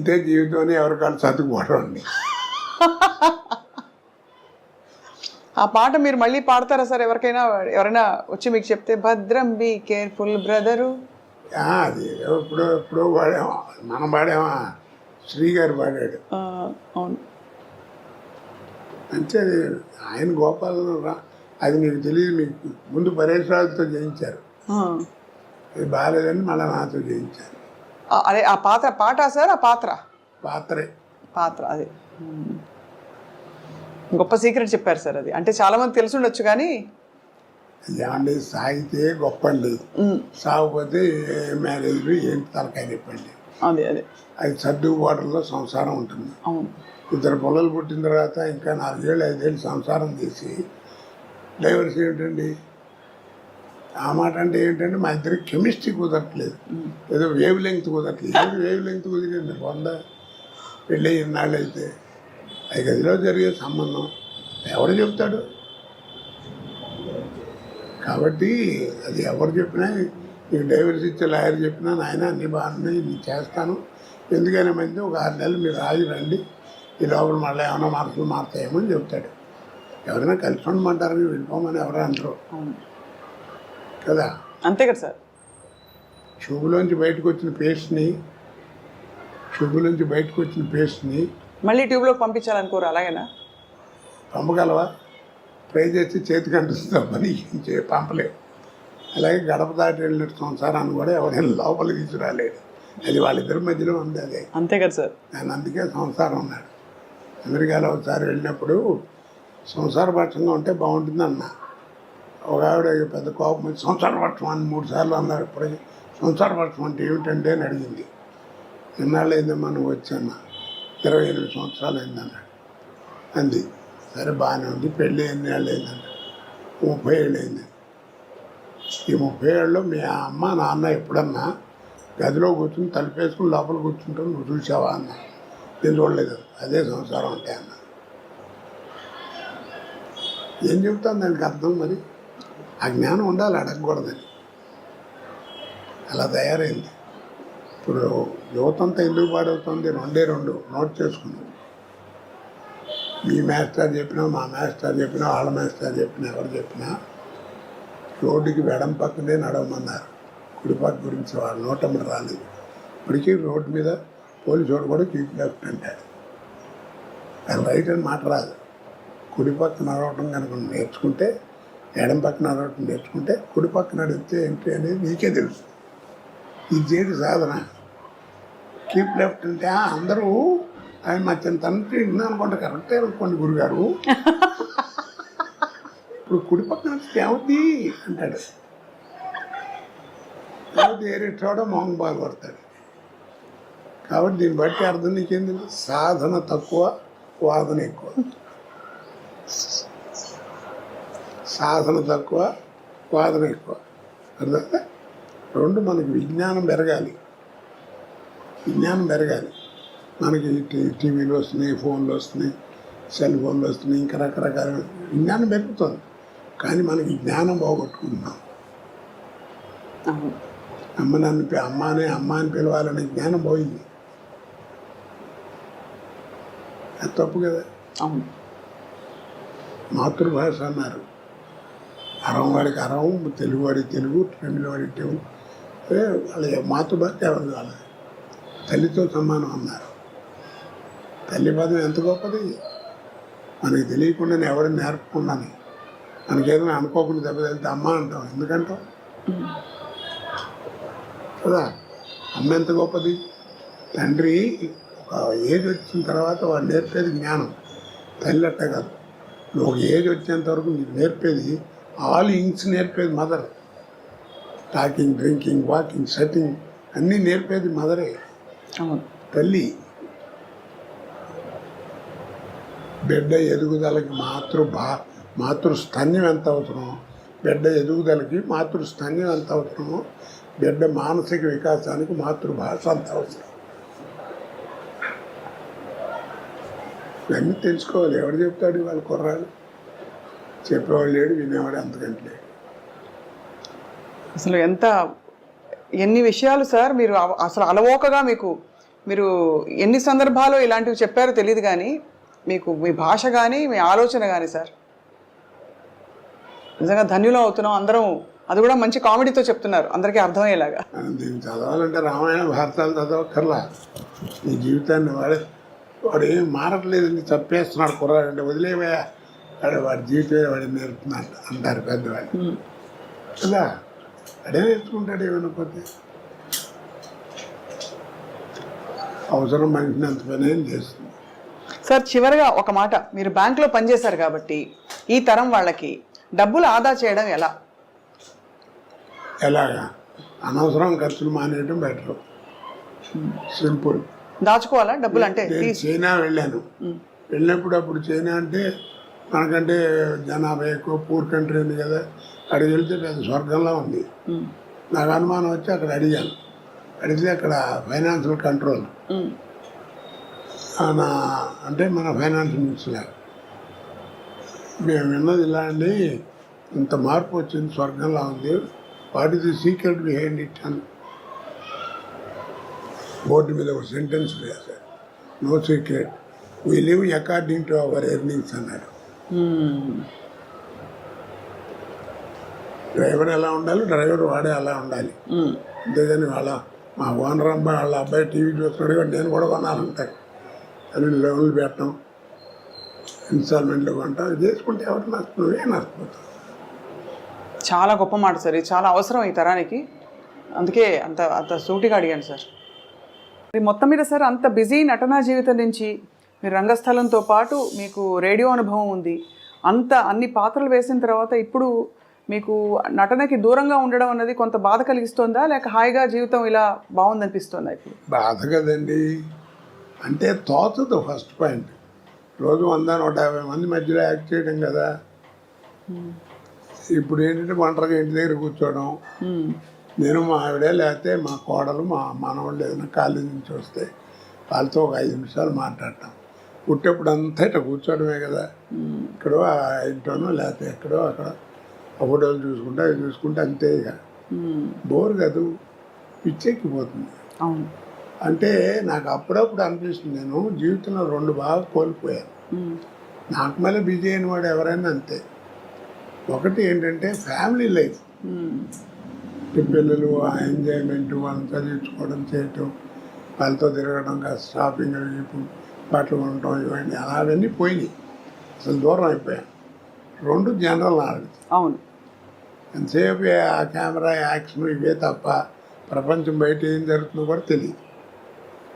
ఇంతే జీవితం అని ఎవరికాళ్ళు సర్దుకుపోవడం అండి. ఆ పాట మీరు మళ్ళీ పాడతారా సార్? ఎవరైనా వచ్చి మీకు చెప్తే భద్రం బీ కేర్ఫుల్ బ్రదరు. అది ఎప్పుడో పాడామా, మనం పాడామా, శ్రీగారు పాడాడు అవును. అంటే ఆయన గోపాలను అది మీకు తెలియదు. మీకు ముందు పరేశ్రాలతో చేయించారు, అది బాగాలేదని మళ్ళీ నాతో చేయించారు. అదే ఆ పాట సార్, ఆ పాత్ర అదే గొప్ప సీక్రెట్ చెప్పారు సార్. అది అంటే చాలా మంది తెలిసి ఉండొచ్చు కానీ ఏమండి, సాగితే గొప్ప అండి, సాగిపోతే మ్యారేజ్ ఏంటి తలకాయ చెప్పండి. అదే అది సర్దుబాటులో సంసారం ఉంటుంది. అవును. ఇద్దరు పిల్లలు పుట్టిన తర్వాత ఇంకా 4 ఏళ్ళు 5 ఏళ్ళు సంసారం చేసి డైవర్స్ ఏమిటండి? ఆ మాట అంటే ఏంటంటే మా ఇద్దరికి కెమిస్ట్రీ కుదరట్లేదు, ఏదో వేవ్ లెంగ్త్ కుదరట్లేదు. ఏది వేవ్ లెంగ్త్ కుదిరింది? పెళ్ళి ఇన్నాళ్ళు అయితే 5 గదిలో జరిగే సంబంధం ఎవరు చెప్తాడు? కాబట్టి అది ఎవరు చెప్పినా, నీకు డైవర్స్ ఇచ్చే లాయర్ చెప్పినా, నాయన అన్నీ బాగున్నాయి, నేను చేస్తాను, ఎందుకైనా మంది ఒక 6 నెలలు మీరు ఆగి రండి, ఈ లోపల మళ్ళీ ఏమైనా మార్పులు మారుతాయేమో అని చెప్తాడు. ఎవరైనా కలిసి ఉండమంటారని వెళ్ళిపోమని ఎవరు అంటారు కదా? అంతే కదా సార్. ట్యూబ్లోంచి బయటకు వచ్చిన పేస్ట్ని మళ్ళీ ట్యూబ్లోకి పంపించాలనుకోరు, అలాగేనా? పంపగలవా? ట్రై చేసి చేతికి అంటుస్తాం, పని పంపలేవు. అలాగే గడప దాటి వెళ్ళిన సంసారాన్ని కూడా ఎవరైనా లోపలికి తీసుకురాలేదు. అది వాళ్ళిద్దరి మధ్యలో ఉంది. అదే అంతే కదా సార్. నేను అందుకే సంసారం ఉన్నాడు. అమెరికాలో ఒకసారి వెళ్ళినప్పుడు సంసారపక్షంగా ఉంటే బాగుంటుంది అన్న. ఒక ఆవిడ పెద్ద కోపం వచ్చి సంసారపక్షం అని 3 సార్లు అన్నారు. ఇప్పటికీ సంసారపక్షం అంటే ఏమిటంటే అని అడిగింది. ఎన్నాళ్ళు అయిందమ్మా నువ్వు వచ్చాన్న? 28 సంవత్సరాలు అయిందన్నాడు. అంది. సరే బాగానే ఉంది. పెళ్ళి ఎన్ని ఏళ్ళు అయిందన్నాడు? 30 ఏళ్ళు అయింది. ఈ 30 ఏళ్ళలో మీ అమ్మ నాన్న ఎప్పుడన్నా గదిలో కూర్చుని తలుపేసుకుని లోపల కూర్చుంటావు, నువ్వు చూసావా అన్న. నేను చూడలేదు. అదే సంసారం అంటే అన్న. ఏం చెబుతాను దానికి అర్థం? మరి ఆ జ్ఞానం ఉండాలి, అడగకూడదని. అలా తయారైంది. ఇప్పుడు యువతంతా ఎందుకు పాడవుతుంది? 2 నోట్ చేసుకున్నాం. మీ మాస్టర్ చెప్పినా, మా మాస్టర్ చెప్పినా, వాళ్ళ మాస్టర్ చెప్పినా, ఎవరు చెప్పినా రోడ్డుకి వెడం పక్కనే నడవమన్నారు. కుడిపక్క గురించి వాళ్ళ నోటమ్మడి రాలేదు. ఇప్పటికీ రోడ్డు మీద పోలీసు కూడా కీప్ లెఫ్ట్ అంటాడు. అది రైట్ అని మాట రాదు. కుడిపక్క నడవటం కనుక నేర్చుకుంటే, ఎడం పక్క నడవటం నేర్చుకుంటే, కుడిపక్క నడిస్తే ఏంటి అనేది నీకే తెలుసు. ఇది చేయడు సాధన. కీప్ లెఫ్ట్ అంటే అందరూ ఆయన మా తండ్రి అనుకుంటే కరెక్టే అనుకోండి గురుగారు, ఇప్పుడు కుడిపక్క నడిస్తే ఏమవుద్ది అంటాడు. ఏరే చోట మొహం బాగా పడతాడు. కాబట్టి దీన్ని బట్టి అర్థం నీకేంది? సాధన తక్కువ, వాదన ఎక్కువ. సాధన తక్కువ, వాదన ఎక్కువ. అర్థం? 2 మనకి విజ్ఞానం పెరగాలి. మనకి టీవీలు వస్తున్నాయి, ఫోన్లు వస్తున్నాయి, సెల్ ఫోన్లు వస్తున్నాయి, ఇంకా రకరకాల విజ్ఞానం పెరుగుతుంది. కానీ మనకి జ్ఞానం పోగొట్టుకుంటున్నాం. అమ్మ అని పిలవాలనే జ్ఞానం పోయింది. అది తప్పు కదా. మాతృభాష అన్నారు. అరంవాడికి అరం, తెలుగువాడికి తెలుగు, తమిళవాడికి తెలుగు. వాళ్ళ మాతృభాష ఎవరు కాలేదు. తల్లితో సమానం అన్నారు. తల్లి పదం ఎంత గొప్పది. మనకి తెలియకుండానే ఎవరిని నేర్పకుండానే మనకేదైనా అనుకోకుండా దెబ్బతలితే అమ్మ అంటాం. ఎందుకంటాం కదా? అమ్మ ఎంత గొప్పది. తండ్రి ఒక ఏజ్ వచ్చిన తర్వాత వాడు నేర్పేది జ్ఞానం. తల్లి అట్ట కాదు. నువ్వు ఒక ఏజ్ వచ్చేంత వరకు నీకు నేర్పేది ఆల్ ఇంగ్స్ నేర్పేది mother. Talking, drinking, walking, sitting అన్నీ నేర్పేది మదరే, తల్లి. బిడ్డ ఎదుగుదలకి మాతృస్థన్యం ఎంత అవసరమో, బిడ్డ ఎదుగుదలకి మాతృస్థన్యం ఎంత అవసరమో, బిడ్డ మానసిక వికాసానికి మాతృభాష అంత అవసరం. ఇవన్నీ తెలుసుకోవాలి. ఎవరు చెప్తాడు? వాళ్ళ కుర్రాడు చెప్పేవాడు లేడు, వినేవాడు అంతకంటే లేడు. అసలు ఎన్ని విషయాలు సార్ మీరు అసలు అలవోకగా మీకు మీరు ఎన్ని సందర్భాలు ఇలాంటివి చెప్పారో తెలియదు కానీ మీకు మీ భాష కానీ మీ ఆలోచన కానీ సార్ నిజంగా ధన్యులం అవుతున్నాం అందరం. అది కూడా మంచి కామెడీతో చెప్తున్నారు అందరికీ అర్థమయ్యేలాగా. దీన్ని చదవాలంటే రామాయణ భారతాలు చదవక్కర్లా. నీ జీవితాన్ని వాడు ఏం మారట్లేదండి, చంపేస్తున్నాడు కుర్రాడు అంటే వదిలేవా, వాడి జీవితం వాడి నేర్పుతున్నాడు అంటారు పెద్దవాళ్ళు కదా. అడే నేర్చుకుంటాడు ఏమనుకోతే. అవసరం మనిషిని అంత పని ఏం చేస్తుంది. సార్ చివరిగా ఒక మాట, మీరు బ్యాంకులో పనిచేశారు కాబట్టి ఈ తరం వాళ్ళకి డబ్బులు ఆదా చేయడం ఎలా? ఎలాగా? అనవసరం ఖర్చులు మానేయడం బెటర్. సింపుల్. దాచుకోవాలా డబ్బులు? అంటే నేను చైనా వెళ్ళాను. వెళ్ళినప్పుడు అప్పుడు చైనా అంటే మనకంటే జనాభా ఎక్కువ, పూర్ కంట్రీ ఉంది కదా. అక్కడికి వెళ్తే పెద్ద స్వర్గంలో ఉంది. నాకు అనుమానం వచ్చి అక్కడ అడిగాను. అడిగితే అక్కడ ఫైనాన్షియల్ కంట్రోల్ అంటే మన ఫైనాన్స్ మినిస్టర్ మేము విన్నది ఇలా అండి, ఇంత మార్పు వచ్చింది, స్వర్గంలా ఉంది, what is the secret behind it అని బోర్డు మీద ఒక సెంటెన్స్ రాశారు. No secret, we live according to our earnings అన్నారు. డ్రైవర్ ఎలా ఉండాలి, డ్రైవర్ వాడే అలా ఉండాలి. అంతేగాని మా ఓనర్ అబ్బాయి వాళ్ళ అబ్బాయి టీవీ చూస్తున్నాడు కాబట్టి నేను కూడా కొనాలంటారు. అని లోన్లు పెట్టడం, ఇన్స్టాల్మెంట్లో కొంటాం, చేసుకుంటే ఎవరు నష్టం, నువ్వే నష్టపోతావు. చాలా గొప్ప మాట సార్, ఇది చాలా అవసరం ఈ తరానికి. అందుకే అంత అంత సూటిగా అడిగాను సార్. మొత్తం మీద సార్ అంత బిజీ నటనా జీవితం నుంచి మీరు రంగస్థలంతో పాటు మీకు రేడియో అనుభవం ఉంది. అన్ని పాత్రలు వేసిన తర్వాత ఇప్పుడు మీకు నటనకి దూరంగా ఉండడం అన్నది కొంత బాధ కలిగిస్తుందా, లేక హాయిగా జీవితం ఇలా బాగుందనిపిస్తుందా? ఇప్పుడు బాధ కదండి, అంటే తోచదు. ఫస్ట్ పాయింట్, రోజు 100-150 మంది మధ్యలో యాక్ట్ చేయడం కదా. ఇప్పుడు ఏంటంటే ఒంటరిగా ఇంటి దగ్గర కూర్చోవడం, నేను మా ఆవిడే లేకపోతే మా కోడలు మా మనవాళ్ళు ఏదైనా కాలేజీ నుంచి వస్తే వాళ్ళతో ఒక 5 నిమిషాలు మాట్లాడటం. పుట్టేప్పుడు అంతా ఇట్లా కూర్చోవడమే కదా. ఇక్కడో ఇంట్లోనో లేకపోతే ఎక్కడో అక్కడ ఆ ఫోటోలు చూసుకుంటే అవి చూసుకుంటే అంతే. ఇక బోర్ కాదు, పిచ్చెక్కిపోతుంది. అవును. అంటే నాకు అప్పుడప్పుడు అనిపిస్తుంది, నేను జీవితంలో 2 బాగా కోల్పోయాను. నాకు మళ్ళీ బిజీ అయిన వాడు ఎవరైనా అంతే. ఒకటి ఏంటంటే ఫ్యామిలీ లైఫ్, పిల్లలు ఆ ఎంజాయ్మెంట్, వాళ్ళని చదివించుకోవడం, చేయటం, వాళ్ళతో తిరగడం, కాస్త షాపింగ్, బట్టలు కొనడం, ఇవన్నీ అలాగన్నీ పోయినాయి. అసలు దూరం అయిపోయాను. 2 జనరల్ నాలెడ్జ్. అవును. ఎంతసేపు ఆ కెమెరా, యాక్షన్ ఇవే తప్ప ప్రపంచం బయట ఏం జరుగుతుందో కూడా తెలియదు.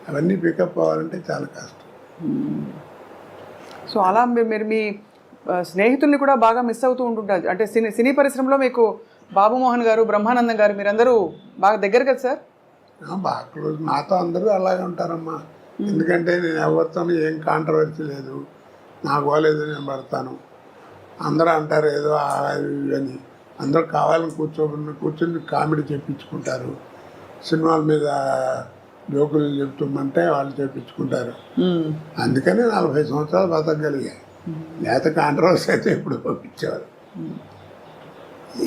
అవన్నీ పికప్ అవ్వాలంటే చాలా కష్టం. సో అలా మీరు మీ స్నేహితుల్ని కూడా బాగా మిస్ అవుతూ ఉంటుంటారు. అంటే సినీ పరిశ్రమలో మీకు బాబు మోహన్ గారు, బ్రహ్మానందం గారు, మీరందరూ బాగా దగ్గర కదా సార్? బాగా క్లోజ్. నాతో అందరూ అలాగే ఉంటారమ్మా. ఎందుకంటే నేను ఎవరితో ఏం కాంట్రవర్సీ లేదు, నాకు పోలేదు, నేను పడతాను. అందరూ అంటారు ఏదో అని, అందరూ కావాలని కూర్చొని కామెడీ చెప్పించుకుంటారు. సినిమాల మీద జోకులు చెప్తామంటే వాళ్ళు చెప్పించుకుంటారు. అందుకనే 40 సంవత్సరాలు బతకగలిగాయి. లేకపోతే కాంట్రవర్సీ అయితే ఇప్పుడు పంపించేవారు.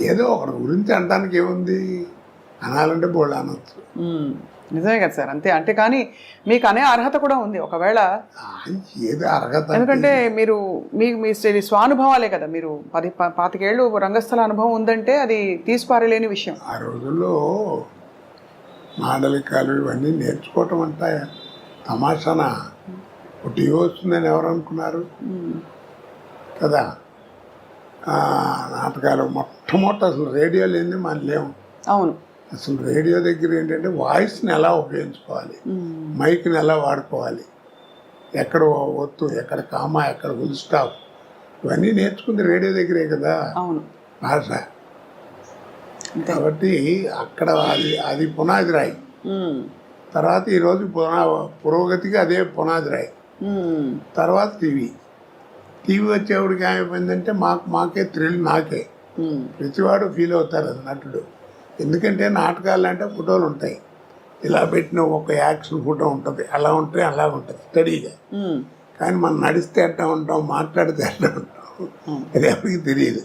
ఏదో ఒకటి గురించి అనడానికి ఏముంది, అనాలంటే బోళ్ళు అనొచ్చు. నిజమే కదా సార్, అంతే. అంటే కానీ మీకు అనే అర్హత కూడా ఉంది ఒకవేళ. ఏదో అర్హత, ఎందుకంటే మీరు మీ స్వానుభవాలే కదా. మీరు 25 ఏళ్ళు రంగస్థల అనుభవం ఉందంటే అది తీసిపారలేని విషయం. ఆ రోజుల్లో మాండలికాలు ఇవన్నీ నేర్చుకోవటం అంటే తమాషానా. టీవీ వస్తుందని ఎవరు అనుకున్నారు కదా. నాటకాలు మొట్టమొదటి అసలు రేడియో లేని మనం లేవు. అవును. అసలు రేడియో దగ్గర ఏంటంటే వాయిస్ని ఎలా ఉపయోగించుకోవాలి, మైక్ని ఎలా వాడుకోవాలి, ఎక్కడ ఒత్తు, ఎక్కడ కామా, ఎక్కడ ఫుల్ స్టాప్, ఇవన్నీ నేర్చుకుంది రేడియో దగ్గరే కదా. అవును. భాష. కాబట్టి అక్కడ అది పునాది రాయి. తర్వాత ఈరోజు పురోగతికి అదే పునాది రాయి. తర్వాత టీవీ వచ్చేవాడికి ఏమైపోయిందంటే మాకే థ్రిల్, నాకే. ప్రతివాడు ఫీల్ అవుతారు అది నటుడు. ఎందుకంటే నాటకాలు అంటే ఫోటోలు ఉంటాయి, ఇలా పెట్టిన ఒక యాక్షన్ ఫోటో ఉంటుంది, అలా ఉంటే అలా ఉంటుంది స్టడీగా. కానీ మనం నడిస్తే ఎట్లా ఉంటాం, మాట్లాడితే ఎట్లా ఉంటాం, అది ఎవరికి తెలియదు.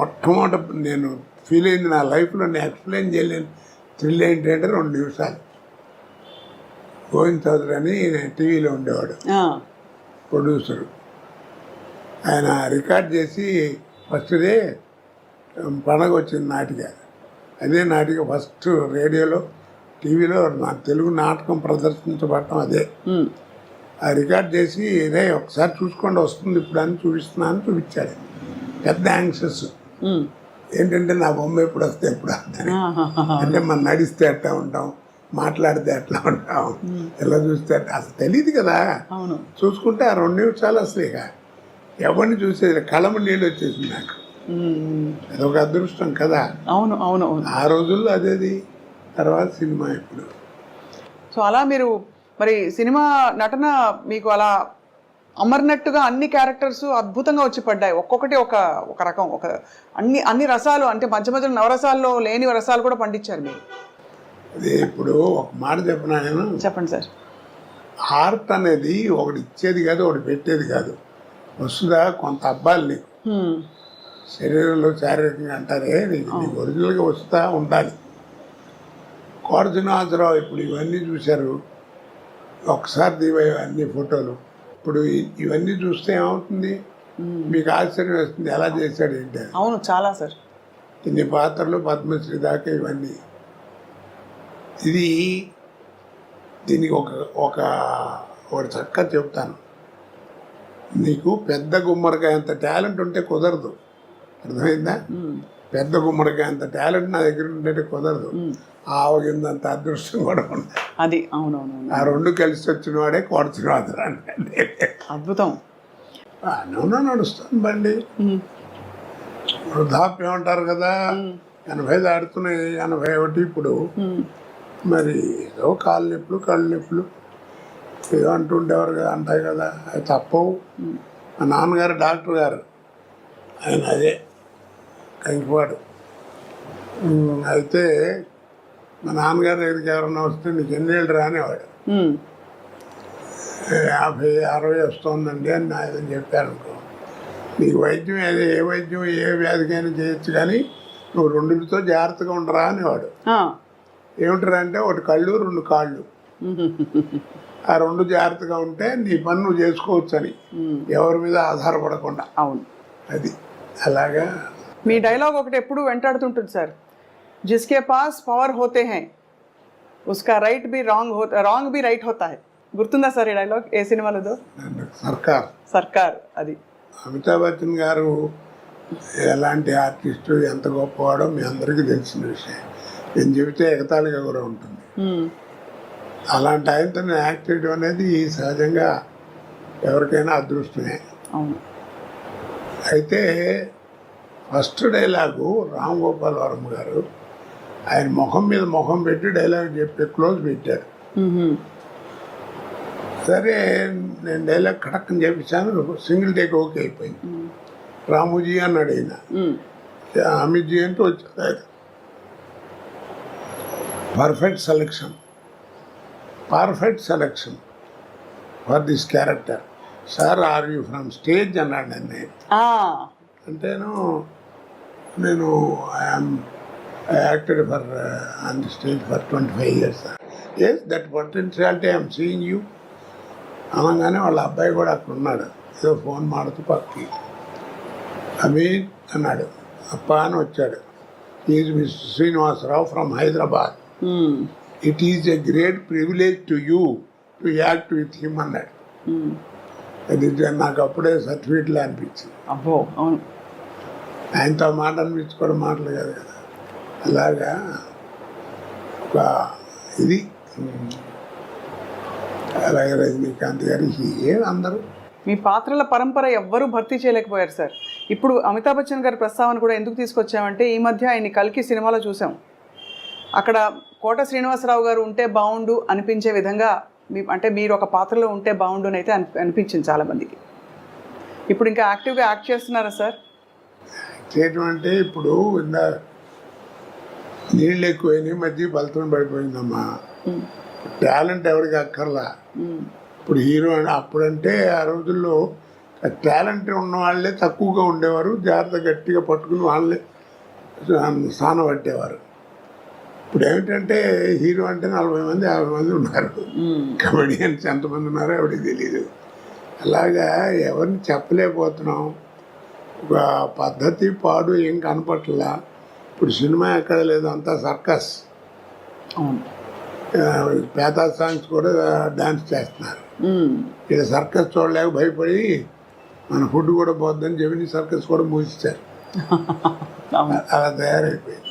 మొట్టమొదటి నేను ఫీల్ అయింది నా లైఫ్లో, నేను ఎక్స్ప్లెయిన్ చేయలేను థ్రిల్ ఏంటంటే 2 నిమిషాలు గోవింద్ చౌదరి అని టీవీలో ఉండేవాడు, ఆ, ప్రొడ్యూసరు. ఆయన రికార్డ్ చేసి ఫస్ట్ డే పండగ వచ్చింది నాటిక. అదే నాటిక ఫస్ట్ రేడియోలో టీవీలో నా తెలుగు నాటకం ప్రదర్శించబడటం అదే. ఉమ్, ఆ రికార్డ్ చేసి ఇదే ఒకసారి చూసుకోండి వస్తుంది ఇప్పుడు అని చూపిస్తున్నాను చూపించాడు. పెద్ద యాంగ్షస్ ఉమ్, ఏంటంటే నా బొమ్మ ఎప్పుడు వస్తే ఎప్పుడు వస్తుంది ఆహాహా. అంటే మనం నడిస్తే ఎట్లా ఉంటాం, మాట్లాడితే ఎట్లా ఉంటాం, ఎలా చూస్తే అసలు తెలియదు కదా. అవును. చూసుకుంటే ఆ 2 నిమిషాలు అసలు ఇక ఎవరిని చూసేది కళ్ళము నీళ్ళు వచ్చేసింది నాకు. ఉమ్, అదొక అదృష్టం కదా. అవును అవును అవును. ఆ రోజుల్లో అదేది, తర్వాత సినిమా ఇప్పుడు. సో అలా మీరు మరి సినిమా నటన మీకు అలా అమర్నట్టుగా అన్ని క్యారెక్టర్స్ అద్భుతంగా వచ్చి పడ్డాయి. ఒక్కొక్కటి ఒక ఒక రకం, ఒక అన్ని రసాలు, అంటే మధ్య మధ్యలో నవరసాల్లో లేని రసాలు కూడా పండించారు మీరు. అది ఇప్పుడు ఒక మాట చెప్పినా నేను, చెప్పండి సార్. ఆర్ట్ అనేది ఒకటి ఇచ్చేది కాదు, ఒకటి పెట్టేది కాదు. వస్తుందా కొంత అబ్బాయిలు నీకు హ్మ్. శరీరంలో శారీరకంగా అంటారే, నీకు ఒరిజినల్గా వస్తూ ఉండాలి. కోట శ్రీనివాసరావు ఇప్పుడు ఇవన్నీ చూశారు, ఒకసారి దివాయి అన్ని ఫోటోలు. ఇప్పుడు ఇవన్నీ చూస్తే ఏమవుతుంది, మీకు ఆశ్చర్యం వేస్తుంది ఎలా చేశాడు ఏంటి. అవును, చాలా సార్. ఇన్ని పాత్రలు, పద్మశ్రీ దాకా ఇవన్నీ. ఇది దీనికి ఒకటి చక్కగా చెప్తాను. నీకు పెద్ద గుమ్మడికాయ అంత టాలెంట్ ఉంటే కుదరదు, అర్థమైందా? పెద్ద గుమ్మడికాయ అంత టాలెంట్ నా దగ్గర ఉంటే కుదరదు. ఆవగిందంత అదృష్టం కూడా ఉంది. అది అవునవును. ఆ 2 కలిసి వచ్చిన వాడే కోట శ్రీనివాసరావు అంటే. అద్భుతం. నూనె నడుస్తుంది బండి. వృద్ధాప్యం అంటారు కదా, 80 దాటుతున్నాయి, 81 ఇప్పుడు. మరి ఏదో కాళ్ళు నొప్పులు, కళ్ళు నొప్పులు ఏదో అంటుండేవారు కదా, అంటాయి కదా, అది తప్పవు. మా నాన్నగారు డాక్టర్ గారు, ఆయన అదే కంకిపాడు. అయితే మా నాన్నగారి దగ్గరికి ఎవరన్నా వస్తే నీకు ఎన్నేళ్ళు రానేవాడు. 50, 60 వస్తుందండి అని ఆయన చెప్పారనుకో, నీకు వైద్యం ఏ వైద్యం ఏ వ్యాధికైనా చేయొచ్చు కానీ నువ్వు 2తో జాగ్రత్తగా ఉండరా అనేవాడు. ఏమిటారా అంటే, ఒకటి కళ్ళు, 2 కాళ్ళు. ఆ 2 జాగ్రత్తగా ఉంటే నీ పని నువ్వు చేసుకోవచ్చు అని, ఎవరి మీద ఆధారపడకుండా. అవును, అది అలాగా. మీ డైలాగ్ ఒకటి ఎప్పుడు వెంటాడుతుంటుంది సార్, జిస్కే పాస్ పవర్ హోతే హై ఉస్కా రైట్ బి రాంగ్ బి రైట్ హోతా హై. గుర్తుందా సార్ ఈ డైలాగ్? ఏ సినిమాలో? సర్కార్. అది అమితాబ్ బచ్చన్ గారు ఎలాంటి ఆర్టిస్టు, ఎంత గొప్పవాడో మీ అందరికీ తెలిసిన విషయం. నేను చెబితే ఎగతాళిగా కూడా ఉంటుంది. అలాంటి ఆయనతో యాక్ట్ చేయడం అనేది సహజంగా ఎవరికైనా అదృష్టమే. అవును. అయితే ఫస్ట్ డైలాగు రామ్ గోపాల్ వర్మ గారు ఆయన ముఖం మీద ముఖం పెట్టి డైలాగ్ చెప్పి క్లోజ్ పెట్టారు. సరే నేను డైలాగ్ కడక్కని చెప్పించాను, సింగిల్ టేక్ ఓకే అయిపోయింది. రామూజీ అన్నాడు ఆయన, అమిత్జీ అంటూ వచ్చాడు ఆయన. Perfect selection for this character sir, are you from stage అన్నాడు నన్ను. అంటేను నేను I acted on the stage for 25 years. Yes that potentiality I'm seeing you అనగానే వాళ్ళ అబ్బాయి కూడా అక్కడ ఉన్నాడు, ఏదో ఫోన్ మాడుతూ పక్కకి. అమీన్ అన్నాడు, అప్ప అని వచ్చాడు. Is mister Srinivasarao from Hyderabad. It is a great privilege to you to act with him అన్నాడు. అది నాకు అప్పుడే సర్టిఫికెట్లో అనిపించింది. అబ్బో, అవును. ఆయనతో మాట అనిపించుకోవడం మాటలు కాదు కదా. అలాగా ఒక ఇది. అలాగే రజనీకాంత్ గారి అందరూ మీ పాత్రల పరంపర ఎవ్వరూ భర్తీ చేయలేకపోయారు సార్. ఇప్పుడు అమితాబ్ బచ్చన్ గారి ప్రస్తావన కూడా ఎందుకు తీసుకొచ్చామంటే, ఈ మధ్య ఆయన కల్కి సినిమాలో చూసాం. అక్కడ కోట శ్రీనివాసరావు గారు ఉంటే బాగుండు అనిపించే విధంగా అంటే మీరు ఒక పాత్రలో ఉంటే బాగుండు అని అయితే అనిపించింది చాలామందికి. ఇప్పుడు ఇంకా యాక్టివ్గా యాక్ట్ చేస్తున్నారా సార్? చేయటం అంటే ఇప్పుడు ఇందా నీళ్ళు ఎక్కువైనాయి, మధ్య బలతం పడిపోయిందమ్మా. టాలెంట్ ఎవరికి అక్కర్లా. ఇప్పుడు హీరో అని అప్పుడంటే ఆ రోజుల్లో టాలెంట్ ఉన్న వాళ్ళే తక్కువగా ఉండేవారు, జాగ్రత్త గట్టిగా పట్టుకుని వాళ్ళే స్థానం పట్టేవారు. ఇప్పుడు ఏమిటంటే హీరో అంటే 40 మంది 50 మంది ఉన్నారు, కమెడియన్స్ ఎంతమంది ఉన్నారో ఎవరికి తెలియదు. అలాగా ఎవరిని చెప్పలేకపోతున్నాం. ఒక పద్ధతి పాడు ఏం కనపట్లా. ఇప్పుడు సినిమా ఎక్కడ లేదు, అంతా సర్కస్. అవును. పేతా సాంగ్స్ కూడా డాన్స్ చేస్తున్నారు. ఇక్కడ సర్కస్ చూడలేక భయపడి మన ఫుడ్ కూడా పోద్దని జమిని సర్కస్ కూడా మూసిచ్చారు. అలా తయారైపోయింది.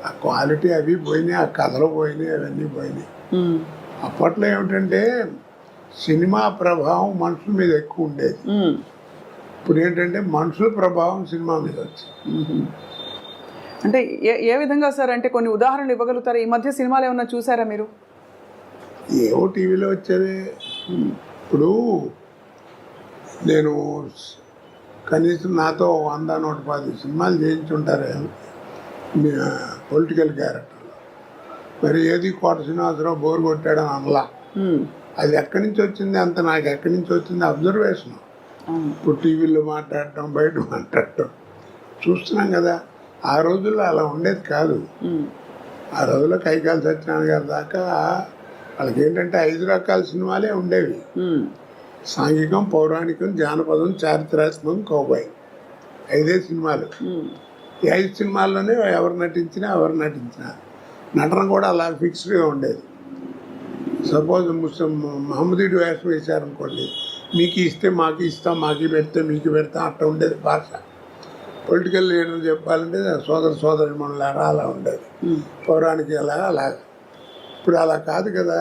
ఆ క్వాలిటీ అవి పోయినాయి, ఆ కథలు పోయినాయి, అవన్నీ పోయినాయి. అప్పట్లో ఏమిటంటే సినిమా ప్రభావం మనుషుల మీద ఎక్కువ ఉండేది. ఇప్పుడు ఏంటంటే మనుషుల ప్రభావం సినిమా మీద వచ్చింది. అంటే ఏ విధంగా సార్? అంటే కొన్ని ఉదాహరణలు ఇవ్వగలుగుతారా? ఈ మధ్య సినిమాలు ఏమన్నా చూసారా మీరు? ఏవో టీవీలో వచ్చేవి. ఇప్పుడు నేను కనీసం నాతో 100-110 సినిమాలు చేయించుంటారు పొలిటికల్ క్యారెక్టర్లో. మరి ఏది కోట శ్రీనివాసరావు బోర్ కొట్టాడని అనలా. అది ఎక్కడి నుంచి వచ్చింది అంత నాకు ఎక్కడి నుంచి వచ్చింది అబ్జర్వేషన్. ఇప్పుడు టీవీలో మాట్లాడటం, బయట మాట్లాడటం చూస్తున్నాం కదా. ఆ రోజుల్లో అలా ఉండేది కాదు. ఆ రోజుల్లో కైకాల సత్యనారాయణ గారి దాకా వాళ్ళకి ఏంటంటే 5 రకాల సినిమాలే ఉండేవి. సాంఘికం, పౌరాణికం, జానపదం, చారిత్రాత్మకం, కౌబాయ్. 5 సినిమాలు. ఈ 5 సినిమాల్లోనే ఎవరు నటించినా నటన కూడా అలా ఫిక్స్డ్గా ఉండేది. సపోజ్ మహమ్మదీడు వేషం వేశారనుకోండి, మీకు ఇస్తే మాకు ఇస్తాం, మాకు పెడితే మీకు పెడతాం, అట్లా ఉండేది భాష. పొలిటికల్ లీడర్ చెప్పాలంటే సోదరి మనలారా అలా ఉండేది. పౌరాణిక అలాగా. ఇప్పుడు అలా కాదు కదా.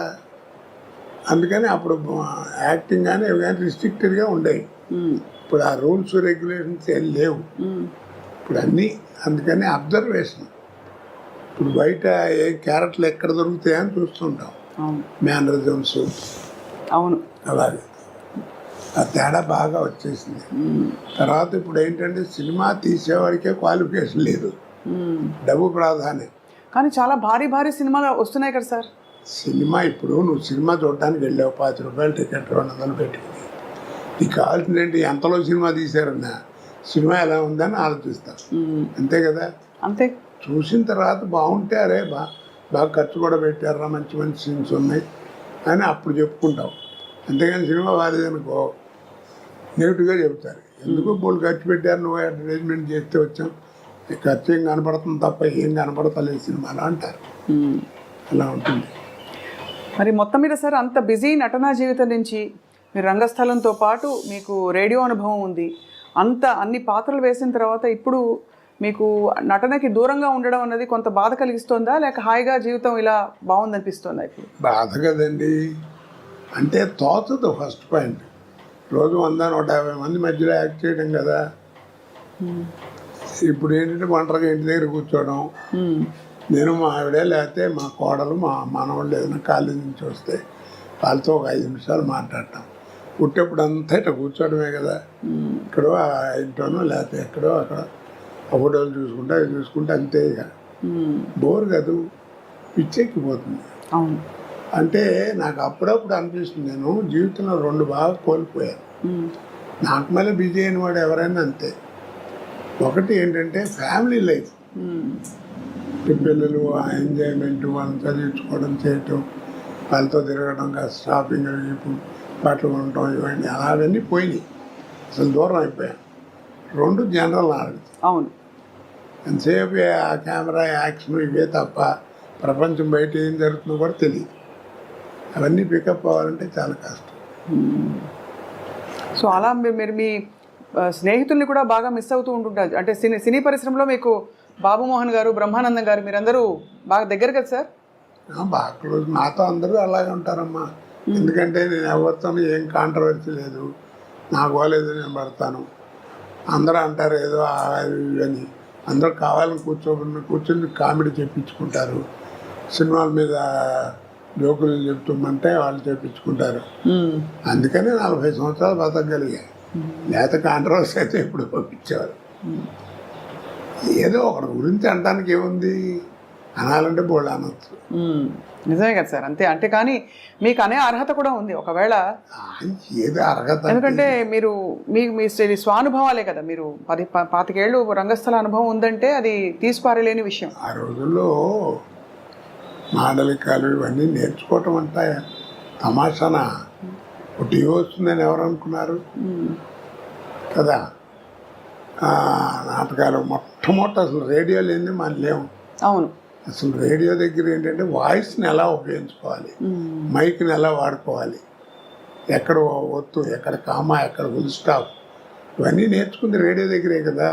అందుకని అప్పుడు యాక్టింగ్ కానీ ఇవి కానీ రిస్ట్రిక్టెడ్గా ఉండేవి. ఇప్పుడు ఆ రూల్స్ రెగ్యులేషన్స్ ఏం లేవు. ఇప్పుడు అన్నీ అందుకని అబ్జర్వేషన్. ఇప్పుడు బయట ఏ క్యారెక్టర్లు ఎక్కడ దొరుకుతాయని చూస్తుంటాం. మేనరిజమ్స్. అవును. అలాగే ఆ తేడా బాగా వచ్చేసింది. తర్వాత ఇప్పుడు ఏంటంటే సినిమా తీసేవాడికే క్వాలిఫికేషన్ లేదు, డబ్బు ప్రాధాన్యం. కానీ చాలా భారీ భారీ సినిమాలు వస్తున్నాయి కదా సార్. సినిమా ఇప్పుడు నువ్వు సినిమా చూడటానికి వెళ్ళావు, 50 రూపాయలు టికెట్ 200 పెట్టుకుని, నీకు కావాల్సింది ఏంటి? ఎంతలో సినిమా తీశారన్నా సినిమా ఎలా ఉందని ఆలోచిస్తావు. అంతే కదా. అంతే. చూసిన తర్వాత బాగుంటే అరే బాగా ఖర్చు కూడా పెట్టారా, మంచి మంచి సీన్స్ ఉన్నాయి అని అప్పుడు చెప్పుకుంటావు. అంతేగాని సినిమా బాగాలేదనుకో నెగిటివ్గా చెబుతారు. ఎందుకు బోళ్ళు ఖర్చు పెట్టారు, నువ్వు అడ్వర్టైజ్మెంట్ చేస్తే వచ్చాం, ఖర్చు ఏం కనపడుతుంది తప్ప ఏం కనపడతలేదు సినిమాలో అంటారు. అలా ఉంటుంది. మరి మొత్తం మీద సార్ అంత బిజీ నటనా జీవితం నుంచి మీరు రంగస్థలంతో పాటు మీకు రేడియో అనుభవం ఉంది, అన్ని పాత్రలు వేసిన తర్వాత ఇప్పుడు మీకు నటనకి దూరంగా ఉండడం అన్నది కొంత బాధ కలిగిస్తుందా, లేక హాయిగా జీవితం ఇలా బాగుందనిపిస్తుందా? ఇప్పుడు బాధ కదండి. అంటే తోచదు. ఫస్ట్ పాయింట్, రోజు 100-150 మంది మధ్యలో యాక్ట్ చేయడం కదా. ఇప్పుడు ఏంటంటే ఒంటరిగా ఇంటి దగ్గర కూర్చోవడం, నేను మా ఆవిడే లేకపోతే మా కోడలు మా మనవాళ్ళు ఏదైనా కాలేజీ నుంచి వస్తే వాళ్ళతో ఒక 5 నిమిషాలు మాట్లాడటం. పుట్టేప్పుడు అంతా ఇట్లా కూర్చోవడమే కదా. ఇక్కడో ఇంట్లోనో లేకపోతే ఎక్కడో అక్కడ ఫోటోలు చూసుకుంటా అవి చూసుకుంటే అంతే. ఇక బోర్ కాదు, పిచ్చెక్కిపోతుంది. అవును. అంటే నాకు అప్పుడప్పుడు అనిపిస్తుంది, నేను జీవితంలో 2 బాగా కోల్పోయాను. నాకు మళ్ళీ బిజీ అయిన వాడు ఎవరైనా అంతే. ఒకటి ఏంటంటే ఫ్యామిలీ లైఫ్, పిల్లలు ఎంజాయ్మెంట్, వాళ్ళని చదివించుకోవడం, చేయటం, వాళ్ళతో తిరగడం, షాపింగ్, బట్టలు కొనటం, ఇవన్నీ అలాగన్నీ పోయినాయి. అసలు దూరం అయిపోయాను. 2 జనరల్ నాలెడ్జ్. అవును. ఎంతసేపు ఆ కెమెరా యాక్షన్ ఇవే తప్ప ప్రపంచం బయట ఏం జరుగుతుందో కూడా తెలియదు. అవన్నీ పికప్ అవ్వాలంటే చాలా కష్టం. సో అలా మీరు మీ స్నేహితుల్ని కూడా బాగా మిస్ అవుతూ ఉంటుంటారు. అంటే సినీ పరిశ్రమలో మీకు బాబు మోహన్ గారు, బ్రహ్మానందం గారు, మీరందరూ బాగా దగ్గర కదా సార్? బాగా క్లోజ్. నాతో అందరూ అలాగే ఉంటారమ్మా. ఎందుకంటే నేను ఎవరితో ఏం కాంట్రవర్సీ లేదు, నాకు పోలేదు, నేను పడతాను. అందరూ అంటారు ఏదో అని, అందరూ కావాలని కూర్చొని కామెడీ చెప్పించుకుంటారు. సినిమాల మీద జోకులు చెప్తుందంటే వాళ్ళు చెప్పించుకుంటారు. అందుకనే 40 సంవత్సరాలు బతకగలిగాయి. లేకపోతే కాంట్రవర్సీ అయితే ఇప్పుడు పంపించేవారు. ఏదో ఒకటి గురించి అనడానికి ఏముంది, అనాలంటే బోళ్ళు అనొచ్చు. నిజమే కదా సార్, అంతే. అంటే కానీ మీకు అనే అర్హత కూడా ఉంది ఒకవేళ, ఏది అర్హత ఎందుకంటే మీరు మీ స్వానుభవాలే కదా, మీరు 25 ఏళ్ళు రంగస్థల అనుభవం ఉందంటే అది తీసిపారలేని విషయం. ఆ రోజుల్లో మాండలికాలు ఇవన్నీ నేర్చుకోవటం అంటే తమాషానా. ఒక టీవీ వస్తుందని ఎవరు అనుకున్నారు కదా. నాటకాలు మొట్టమొదటి అసలు రేడియో లేని మనం లేవు. అవును. అసలు రేడియో దగ్గర ఏంటంటే వాయిస్ని ఎలా ఉపయోగించుకోవాలి, మైక్ని ఎలా వాడుకోవాలి, ఎక్కడ ఒత్తు, ఎక్కడ కామా, ఎక్కడ ఫుల్ స్టాప్, ఇవన్నీ నేర్చుకుంది రేడియో దగ్గరే కదా.